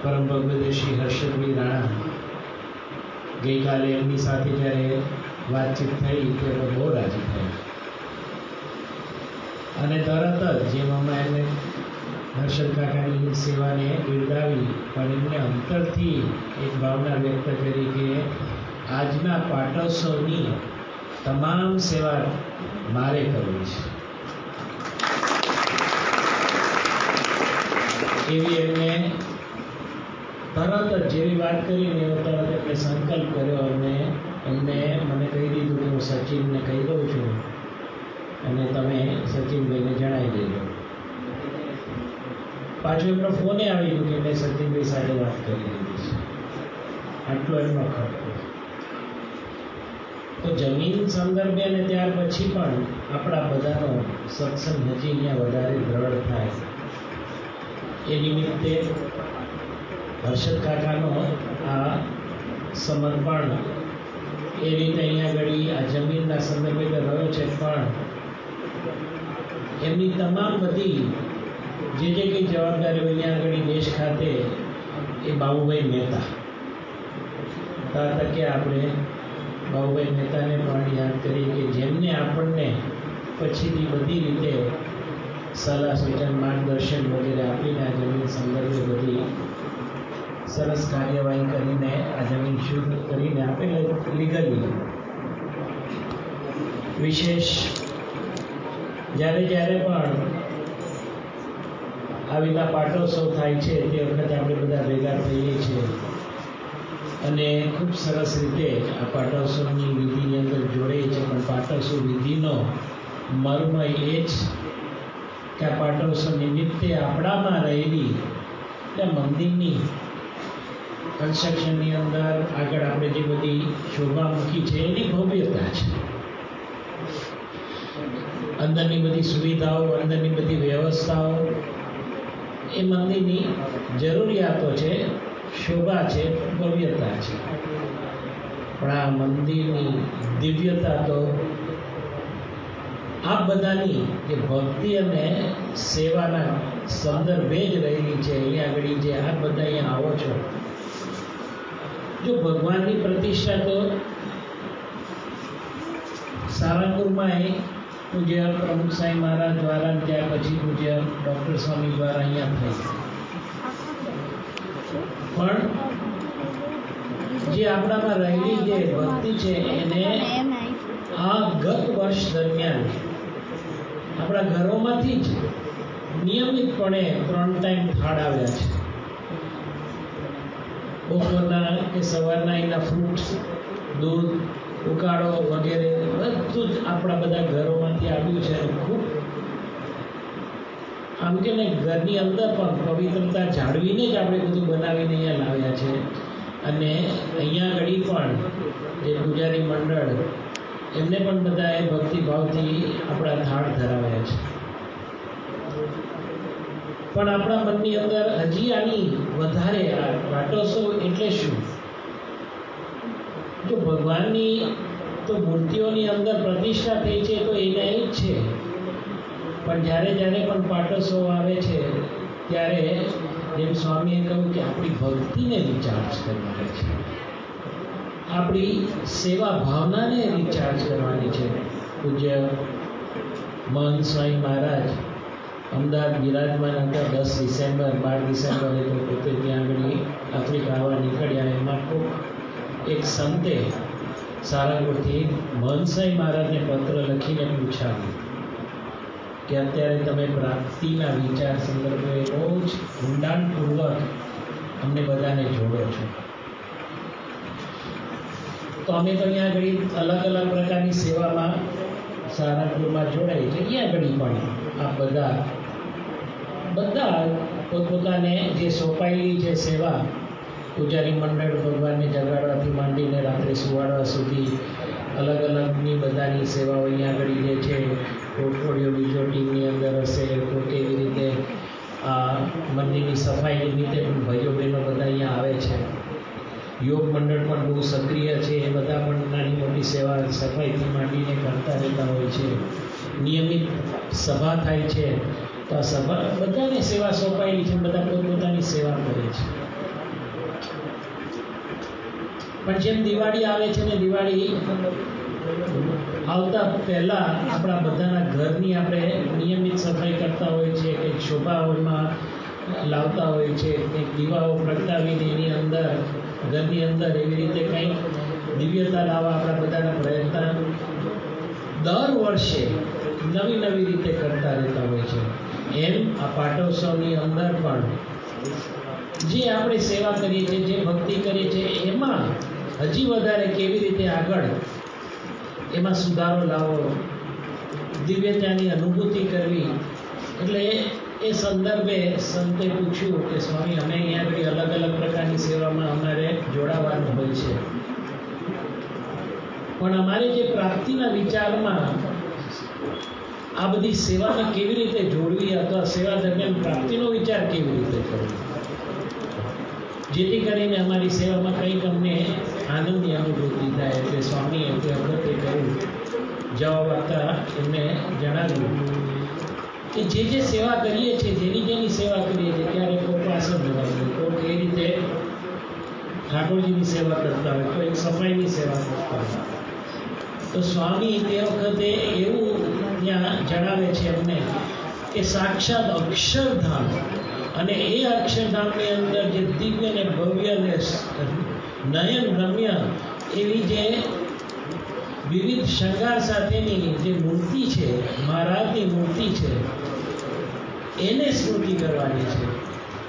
પરમ ભગવદ શ્રી હર્ષદભાઈ રાણા ગઈકાલે એમની સાથે જ્યારે વાતચીત થઈ ત્યારે બહુ રાજી થયા અને તરત જ જેમ અમે એમને હર્ષદ કાકાની સેવાને બિરદાવી પણ એમને અંતરથી એક ભાવના વ્યક્ત કરી કે આજના પાટોત્સવની તમામ સેવા મારે કરવી છે એવી એમને તરત જ જેવી વાત કરીને એવો તરત એમને સંકલ્પ કર્યો અને એમને મને કહી દીધું કે હું સચિનને કહી દઉં છું અને તમે સચિનભાઈને જણાવી દેજો. પાછું એમનો ફોને આવી ગયો કે મેં સચિનભાઈ સાથે વાત કરી દીધી છે. આટલો એમનો ખર્ચ. તો જમીન સંદર્ભે અને ત્યાર પછી પણ આપણા બધાનો સત્સંગ હજી અહીંયા વધારે દ્રઢ થાય એ નિમિત્તે હર્ષદ કાકાનો આ સમર્પણ એ રીતે અહીંયા આગળ આ જમીનના સંદર્ભે તો રહ્યો છે, પણ એમની તમામ બધી જે કંઈ જવાબદારીઓ અહીંયા આગળ દેશ ખાતે એ બાબુભાઈ મહેતા તકે આપણે બાબુભાઈ મહેતાને પણ યાદ કરીએ કે જેમને આપણને પછીથી બધી રીતે સલાહ સૂચન માર્ગદર્શન વગેરે આપીને આ જમીન સંદર્ભે બધી સરસ કાર્યવાહી કરીને આ જમીન શુદ્ધ કરીને આપેલ લીગલી વિશેષ જ્યારે પણ આવી રીતના પાટોત્સવ થાય છે તે વખતે આપણે બધા ભેગા થઈએ છીએ અને ખૂબ સરસ રીતે આ પાટોત્સવની વિધિની અંદર જોડાઈએ છીએ. પણ પાટોત્સવ વિધિનો મર્મ એ જ કે આ પાટોત્સવ નિમિત્તે આપણામાં રહેલી મંદિરની કન્સ્ટ્રક્શનની અંદર આગળ આપણે જે બધી શોભા મૂકી છે એની ભવ્યતા છે. અંદરની બધી સુવિધાઓ, અંદરની બધી વ્યવસ્થાઓ એ મંદિરની જરૂરિયાતો છે, શોભા છે, ભવ્યતા છે. પણ આ મંદિરની દિવ્યતા તો આ બધાની જે ભક્તિ અને સેવાના સંદર્ભે જ રહેલી છે. અહીંયા આગળ જે આ બધા અહીંયા આવો છો, જો ભગવાનની પ્રતિષ્ઠા તો સારંગપુરમાં પૂજ્ય પ્રમુખ સાંઈ મહારાજ દ્વારા, ત્યાર પછી પૂજ્ય ડૉક્ટર સ્વામી દ્વારા અહીંયા થઈ. પણ જે આપણામાં રહેલી જે ભક્તિ છે એને આ ગત વર્ષ દરમિયાન આપણા ઘરોમાંથી જ નિયમિતપણે 3 ટાઈમ થાળ આવ્યા છે. બપોરના કે સવારના એના ફ્રૂટ્સ, દૂધ, ઉકાળો વગેરે બધું જ આપણા બધા ઘરોમાંથી આવ્યું છે. અને ખૂબ આમ કે ને ઘરની અંદર પણ પવિત્રતા જાળવીને જ આપણે બધું બનાવીને અહીંયા લાવ્યા છે. અને અહીંયા આગળ પણ જે પૂજારી મંડળ એમને પણ બધાએ ભક્તિભાવથી આપણા થાળ ધરાવ્યા છે. પણ આપણા મનની અંદર હજી આની વધારે આ પાટોત્સવ એટલે શું? જો ભગવાનની તો મૂર્તિઓની અંદર પ્રતિષ્ઠા થઈ છે તો એને જ છે, પણ જ્યારે પણ પાટોત્સવ આવે છે ત્યારે જેમ સ્વામીએ કહ્યું કે આપણી ભક્તિને રિચાર્જ કરવાની છે, આપણી સેવા ભાવનાને રિચાર્જ કરવાની છે. પૂજ્ય મહંત સ્વામી મહારાજ અમદાવાદ બિરાજમાન હતા 10 ડિસેમ્બર 12 ડિસેમ્બરે તો પોતે ત્યાં આગળ આફ્રિકા આવવા નીકળ્યા. એમાં ખૂબ એક સંતે સારંગપુરથી મહંત સ્વામી મહારાજને પત્ર લખીને પૂછાવ્યું કે અત્યારે તમે પ્રાપ્તિના વિચાર સંદર્ભે બહુ જ ઊંડાણપૂર્વક અમને બધાને જોડો છો. તો અમે તો અહીંયા આગળ અલગ અલગ પ્રકારની સેવામાં સારંગપુરમાં જોડાઈ છે. અહીંયા આગળ પણ આ બધા પોતપોતાને જે સોંપાયેલી છે સેવા, પૂજારી મંડળ ભગવાનને જગાડવાથી માંડીને રાત્રે સુવાડવા સુધી અલગ અલગની બધાની સેવાઓ અહીંયા આગળ જે છે. પોર્ટફોલિયો બીજો ટીમની અંદર હશે, તો કેવી રીતે આ મંદિરની સફાઈ નિમિત્તે પણ ભાઈઓ બહેનો બધા અહીંયા આવે છે. યોગ મંડળ પણ બહુ સક્રિય છે, એ બધા પણ નાની મોટી સેવા સફાઈથી માંડીને કરતા રહેતા હોય છે. નિયમિત સભા થાય છે તો આ સભા બધાને સેવા સોંપાયેલી છે, બધા પોતપોતાની સેવા કરે છે. પણ જેમ દિવાળી આવે છે ને, દિવાળી આવતા પહેલાં આપણા બધાના ઘરની આપણે નિયમિત સફાઈ કરતા હોય છે, કંઈક શોભાઓમાં લાવતા હોય છે, કંઈક દીવાઓ પ્રગટાવીને એની અંદર ઘરની અંદર એવી રીતે કંઈક દિવ્યતા લાવવા આપણા બધાના પ્રયત્ન દર વર્ષે નવી નવી રીતે કરતા રહેતા હોય છે. એમ આ પાટોત્સવની અંદર પણ જે આપણે સેવા કરીએ છીએ, જે ભક્તિ કરીએ છીએ, એમાં હજી વધારે કેવી રીતે આગળ એમાં સુધારો લાવવો, દિવ્યતાની અનુભૂતિ કરવી. એટલે એ સંદર્ભે સંતે પૂછ્યું કે સ્વામી, અમે અહીંયા આગળ અલગ અલગ પ્રકારની સેવામાં અમારે જોડાવાનું હોય છે, પણ અમારે જે પ્રાપ્તિના વિચારમાં આ બધી સેવાને કેવી રીતે જોડવી અથવા સેવા દરમિયાન પ્રાપ્તિનો વિચાર કેવી રીતે કરવો, જેથી કરીને અમારી સેવામાં કંઈક અમને આનંદની અનુભૂતિ થાય. એટલે સ્વામી એ વખતે કહ્યું, જવાબ આપતા એમને જણાવ્યું કે જે સેવા કરીએ છીએ, જેની સેવા કરીએ છીએ, ક્યારેક કોઈ આસન જવાનું, કોઈ એ રીતે ઠાકોરજીની સેવા કરતા હોય, કોઈ સફાઈની સેવા કરતા હોય, તો સ્વામી તે વખતે એવું ત્યાં જણાવે છે અમને કે સાક્ષાત અક્ષરધામ, અને એ અક્ષરધામની અંદર જે દિવ્ય ને ભવ્ય ને નયન રમ્ય એવી જે વિવિધ શણગાર સાથેની જે મૂર્તિ છે, મહારાજની મૂર્તિ છે, એને સ્મૃતિ કરવાની છે,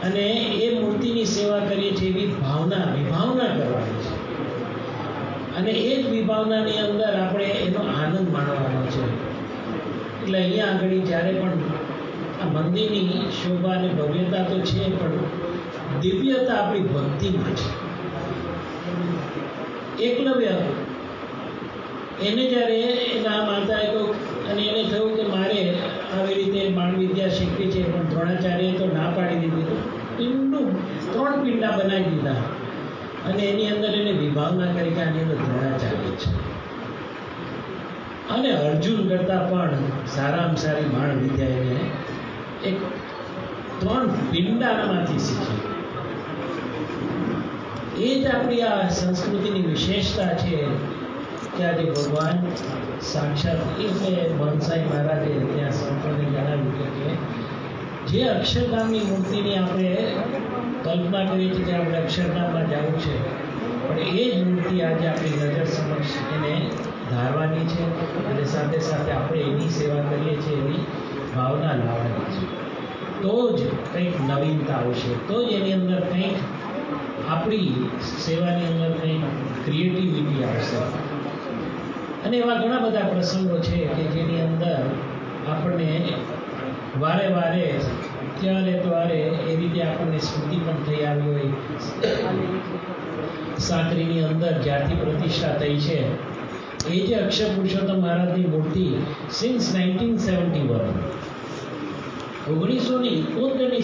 અને એ મૂર્તિની સેવા કરીએ છીએ એવી વિભાવના કરવાની છે, અને એ જ વિભાવનાની અંદર આપણે એનો આનંદ માણવાનો છે. એટલે અહીંયા આગળ જ્યારે પણ આ મંદિરની શોભા અને ભવ્યતા તો છે, પણ દિવ્યતા આપણી ભક્તિમાં છે. એકલવ્ય એને જ્યારે એના માતાએ કહ્યું, અને એને થયું કે મારે આવી રીતે બાણ વિદ્યા શીખવી છે, પણ દ્રોણાચાર્યએ તો ના પાડી દીધી. પિંડનું 3 પિંડા બનાવી દીધા, અને એની અંદર એને વિભાવના કરી કે આની અંદર દ્રોણાચાર્ય છે. અને અર્જુન કરતાં પણ સારામાં સારી બાણ વિદ્યા એને એક 3 પિંડામાંથી શીખી. એ જ આપણી આ સંસ્કૃતિની વિશેષતા છે કે આજે ભગવાન સાક્ષાત એટલે મનસાઈ મહારાજે ત્યાં સંતોને જણાવ્યું કે જે અક્ષરધામની મૂર્તિની આપણે કલ્પના કરીએ છીએ કે આપણે અક્ષરધામમાં જવું છે, પણ એ જ મૂર્તિ આજે આપણી નજર સમક્ષ એને ધારવાની છે, અને સાથે સાથે આપણે એની સેવા કરીએ છીએ એવી ભાવના લાવવાની છે. તો જ કંઈક નવીનતા આવશે, તો જ એની અંદર કંઈક આપણી સેવાની અંદર કંઈક ક્રિએટિવિટી આવશે. અને એવા ઘણા બધા પ્રસંગો છે કે જેની અંદર આપણને વારે વારે ત્યારે એ રીતે આપણને સ્મૃતિ પણ થઈ આવી હોય. સાંકરીની અંદર જ્યારથી પ્રતિષ્ઠા થઈ છે, એ જે અક્ષર પુરુષોત્તમ મહારાજની મૂર્તિ સિન્સ 1971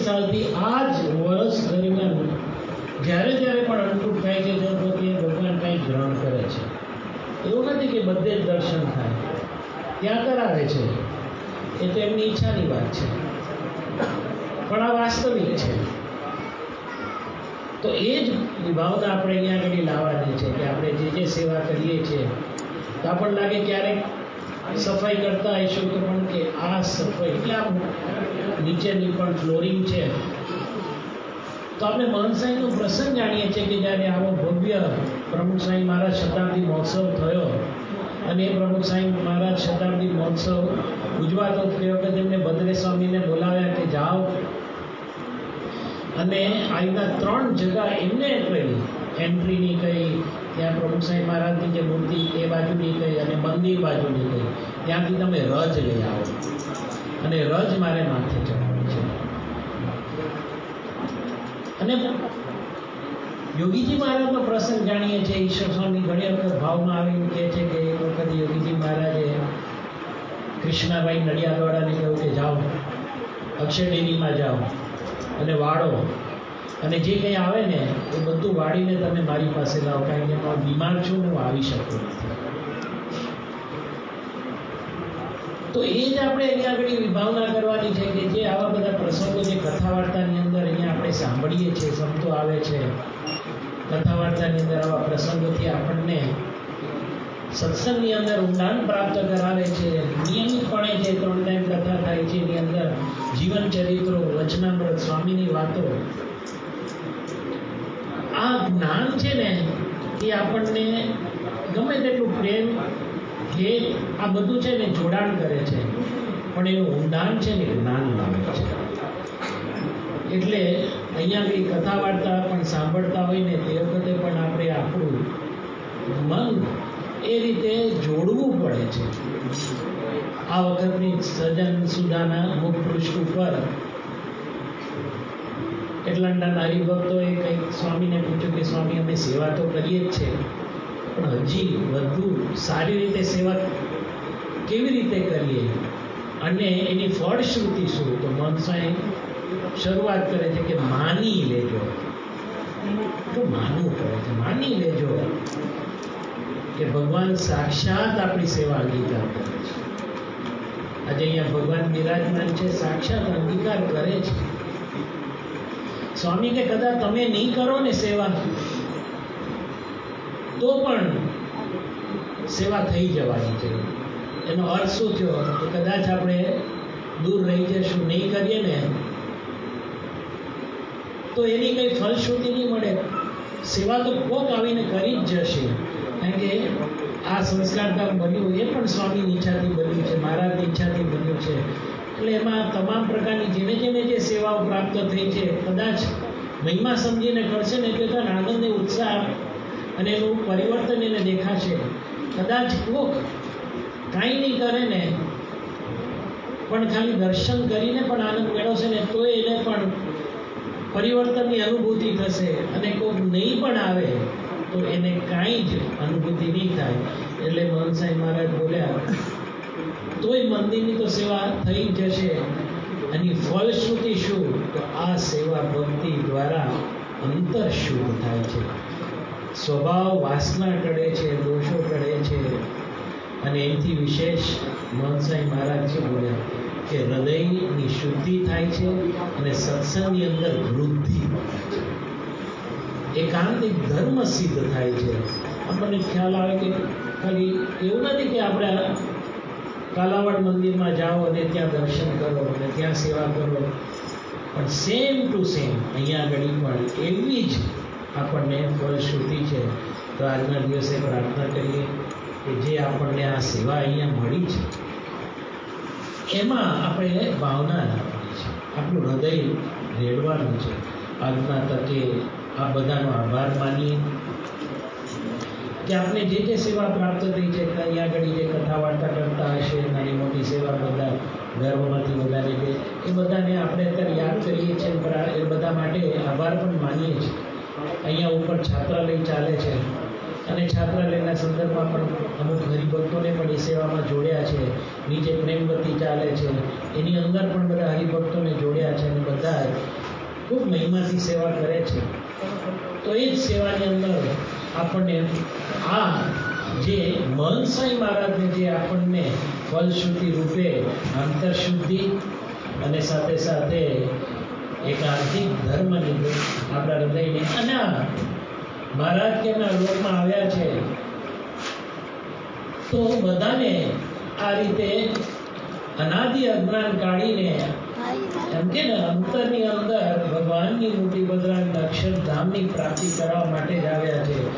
સાલથી આ જ વર્ષ દરમિયાન જ્યારે પણ અનુકૂળ થાય છે, ત્યારે ભગવાન કંઈક ગ્રહણ કરે છે. એવું નથી કે બધે જ દર્શન થાય, ત્યાં કરાવે છે, એ તો એમની ઈચ્છાની વાત છે, પણ આ વાસ્તવિક છે. તો એ જ ભાવના આપણે અહીંયા આગળ લાવવાની છે કે આપણે જે સેવા કરીએ છીએ, તો આપણને લાગે ક્યારેક સફાઈ કરતા આવીશું તો પણ કે આ સફાઈ એટલે આમ નીચેની પણ ફ્લોરિંગ છે, તો આપણે મહંસાઈનો પ્રસંગ જાણીએ છીએ કે જ્યારે આવો ભવ્ય પ્રમુખ સાંઈ મહારાજ શતાબ્દી મહોત્સવ થયો, અને એ પ્રમુખ સાંઈ મહારાજ શતાબ્દી મહોત્સવ ઉજવાતો તે વખતે એમને ભદ્રે સ્વામીને બોલાવ્યા કે જાઓ અને અહીંના 3 જગ્યા એમને કહી, એન્ટ્રીની કહી, ત્યાં પ્રમુખ સાંઈ મહારાજની જે મૂર્તિ એ બાજુની કહી, અને મંદિર બાજુની કહી, ત્યાંથી તમે રજ લઈ આવો, અને રજ મારે માથે ચડવાની છે. અને યોગીજી મહારાજનો પ્રસંગ જાણીએ છીએ. ઈશ્વર સ્વામી ઘણી વખત ભાવમાં આવીને કહે છે કે એક વખત યોગીજી મહારાજે કૃષ્ણાભાઈ નડિયાદવાળાને કહ્યું કે જાઓ અક્ષરડેરીમાં જાઓ અને વાળો, અને જે કંઈ આવે ને એ બધું વાળીને તમે મારી પાસે લાવો, કારણ કે હું બીમાર છું, હું આવી શકું નથી. તો એ જ આપણે અહીંયા આગળ વિભાવના કરવાની છે કે જે આવા બધા પ્રસંગો જે કથા વાર્તાની અંદર અહીંયા આપણે સાંભળીએ છીએ, સંતો આવે છે, કથા વાર્તાની અંદર આવા પ્રસંગોથી આપણને સત્સંગની અંદર ઊંડાણ પ્રાપ્ત કરાવે છે. નિયમિતપણે જે 3 ટાઈમ કથા થાય છે એની અંદર જીવન ચરિત્રો, વચનામૃત, સ્વામીની વાતો, આ જ્ઞાન છે ને એ આપણને ગમે તેટલું પ્રેમ, હેત, આ બધું છે ને જોડાણ કરે છે, પણ એનું ઊંડાણ છે ને જ્ઞાન લાવે છે. એટલે અહીંયા બી કથા વાર્તા પણ સાંભળતા હોય ને તે વખતે પણ આપણે આપણું મન એ રીતે જોડવું પડે છે. આ વખતની સજન સુધાના મુખ પૃષ્ઠ ઉપર એટલાના હરિભક્તોએ કંઈક સ્વામીને પૂછ્યું કે સ્વામી અમે સેવા તો કરીએ જ છે, પણ હજી વધુ સારી રીતે સેવા કેવી રીતે કરીએ અને એની ફળશ્રુતિ શું? તો મનસાએ શરૂઆત કરે છે કે માની લેજો. તો માનવું પડે છે, માની લેજો કે ભગવાન સાક્ષાત આપણી સેવા અંગીકાર કરે છે. આજે અહીંયા ભગવાન બિરાજમાન છે, સાક્ષાત અંગીકાર કરે છે. સ્વામી કે કદાચ તમે નહીં કરો ને સેવા તો પણ સેવા થઈ જવાની છે. એનો અર્થ શું થયો કે કદાચ આપણે દૂર રહી જશું, નહીં કરીએ ને તો એની કંઈ ફલશ્રુતિ નહીં મળે. સેવા તો કોક આવીને કરી જ જશે, કારણ કે આ સંસ્કારધામ બન્યું એ પણ સ્વામીની ઈચ્છાથી બન્યું છે, મહારાજની ઈચ્છાથી બન્યું છે. એટલે એમાં તમામ પ્રકારની જેને જેને જે સેવાઓ પ્રાપ્ત થઈ છે, કદાચ મહિમા સમજીને કરશે ને એટલે તો આનંદ, ઉત્સાહ અને એનું પરિવર્તન એને દેખાશે. કદાચ કોક કાંઈ નહીં કરે ને પણ ખાલી દર્શન કરીને પણ આનંદ મેળવશે ને તો એને પણ પરિવર્તનની અનુભૂતિ થશે, અને કોઈક નહીં પણ આવે તો એને કાંઈ જ અનુભૂતિ નહીં થાય. એટલે મહંસાઈ મહારાજ બોલ્યા તોય મંદિરની તો સેવા થઈ જશે, અને ફલશ્રુતિ શું? તો આ સેવા ભક્તિ દ્વારા અંતર શુદ્ધ થાય છે, સ્વભાવ વાસના ટળે છે, દોષો ટળે છે. અને એથી વિશેષ મહંસાઈ મહારાજ શું બોલ્યા કે હૃદયની શુદ્ધિ થાય છે અને સત્સંગની અંદર વૃદ્ધિ થાય છે, એકાંતિક ધર્મ સિદ્ધ થાય છે. આપણને ખ્યાલ આવે કે ખાલી એવું નથી કે આપણે કાલાવડ મંદિરમાં જાઓ અને ત્યાં દર્શન કરો અને ત્યાં સેવા કરો, પણ સેમ ટુ સેમ અહીંયા આગળ પણ એવી જ આપણને ફળશ્રુતિ છે. તો આજના દિવસે પ્રાર્થના કરીએ કે જે આપણને આ સેવા અહીંયા મળી છે એમાં આપણે ભાવના રાખવાની છે, આપણું હૃદય રેડવાનું છે. આજના તકે આ બધાનો આભાર માનીએ કે આપણે જે જે સેવા પ્રાપ્ત થઈ છે, અહીંયા આગળ જે કથા વાર્તા કરતા હશે, નાની મોટી સેવા બધા ગર્ભમાંથી બધાને જે એ બધાને આપણે અત્યારે યાદ કરીએ છીએ, એ બધા માટે આભાર પણ માનીએ છીએ. અહીંયા ઉપર છાત્રાલય ચાલે છે અને છાત્રાલયના સંદર્ભમાં પણ અમુક હરિભક્તોને પણ એ સેવામાં જોડ્યા છે. નીચે પ્રેમવતી ચાલે છે, એની અંદર પણ બધા હરિભક્તોને જોડ્યા છે અને બધા ખૂબ મહિમાથી સેવા કરે છે. તો એ જ સેવાની અંદર આપણને આ જે મહંસાઈ મહારાજને જે આપણને ફલશ્રુતિ રૂપે અંતરશુદ્ધિ અને સાથે સાથે એકાંતિક ધર્મની આપણા હૃદયને અને મહારાજ કેમના લોકમાં આવ્યા છે તો બધાને આ રીતે અનાદિ અજ્ઞાન કાઢીને એમ કે ને અંતરની અંદર ભગવાનની મૂર્તિ બદલાની અક્ષરધામની પ્રાપ્તિ કરવા માટે જ